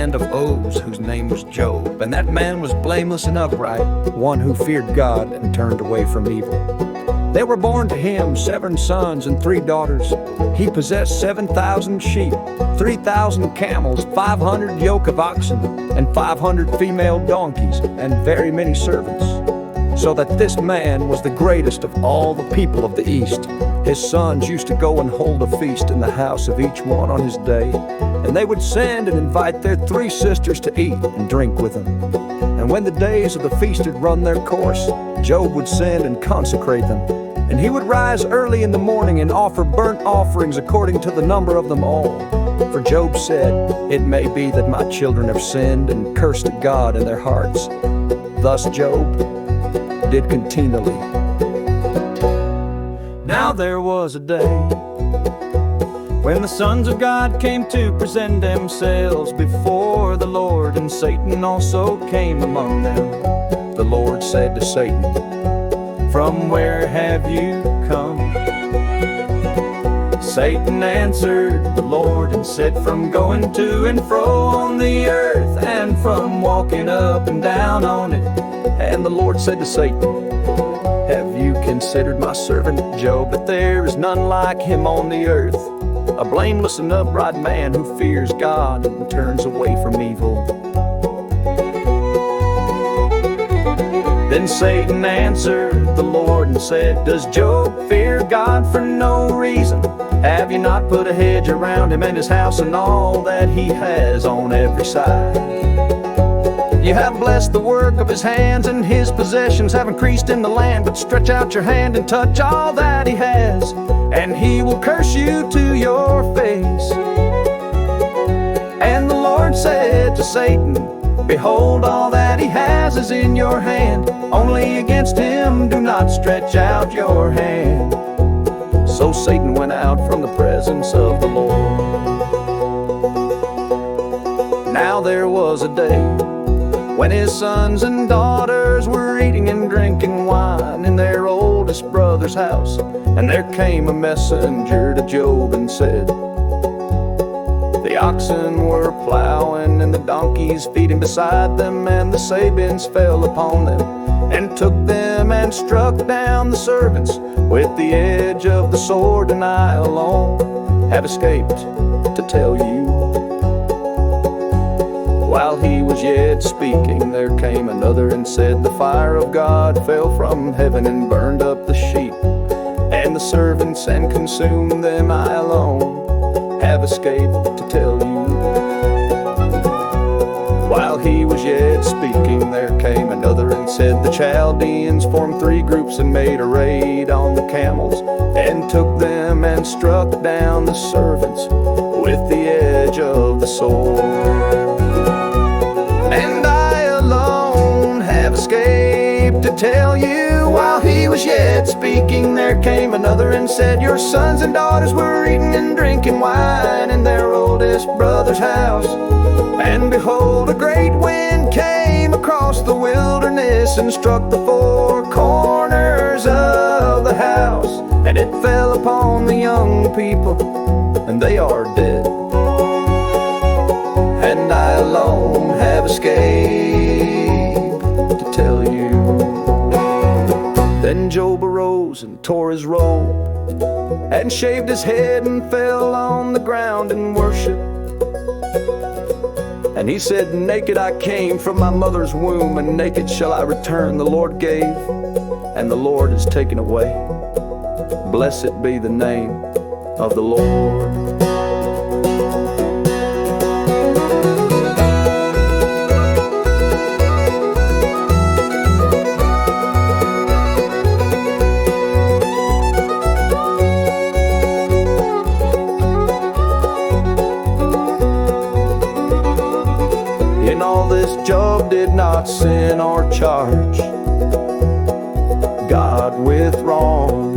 land of Uz whose name was Job, and that man was blameless and upright, one who feared God and turned away from evil. There were born to him 7 sons and 3 daughters. He possessed 7,000 sheep, 3,000 camels, 500 yoke of oxen, and 500 female donkeys, and very many servants. So that this man was the greatest of all the people of the East. His sons used to go and hold a feast in the house of each one on his day, and they would send and invite their 3 sisters to eat and drink with them. And when the days of the feast had run their course, Job would send and consecrate them. And he would rise early in the morning and offer burnt offerings according to the number of them all. For Job said, "It may be that my children have sinned and cursed God in their hearts." Thus Job did continually. Now there was a day when the sons of God came to present themselves before the Lord, and Satan also came among them. The Lord said to Satan, "From where have you come?" Satan answered the Lord and said, "From going to and fro on the earth, and from walking up and down on it." And the Lord said to Satan, "Have you considered my servant Job, that there is none like him on the earth, a blameless and upright man who fears God and turns away from evil?" Then Satan answered the Lord and said, "Does Job fear God for no reason? Have you not put a hedge around him and his house and all that he has on every side? You have blessed the work of his hands, and his possessions have increased in the land. But stretch out your hand and touch all that he has, and he will curse you to your face." And the Lord said to Satan, "Behold, all that he has is in your hand. Only against him do not stretch out your hand." So Satan went out from the presence of the Lord. Now there was a day when his sons and daughters were eating and drinking wine in their oldest brother's house. And there came a messenger to Job and said, "The oxen were plowing and the donkeys feeding beside them, and the Sabines fell upon them and took them and struck down the servants with the edge of the sword, and I alone have escaped to tell you." While he was yet speaking, there came another and said, "The fire of God fell from heaven and burned up the sheep and the servants and consumed them. I alone have escaped to tell you." While he was yet speaking, there came another and said, "The Chaldeans formed 3 groups and made a raid on the camels and took them and struck down the servants with the edge of the sword. And I alone have escaped to tell you." While he was yet speaking, there came another and said, "Your sons and daughters were eating and drinking wine in their oldest brother's house. And behold, a great wind came across the wilderness and struck the 4 corners of the house. And it fell upon the young people, and they are dead. And I alone have escaped to tell you." Then Job arose and tore his robe and shaved his head and fell on the ground and worshiped. And he said, "Naked I came from my mother's womb, and naked shall I return. The Lord gave, and the Lord has taken away. Blessed be the name of the Lord." In all this, Job did not sin or charge God with wrong.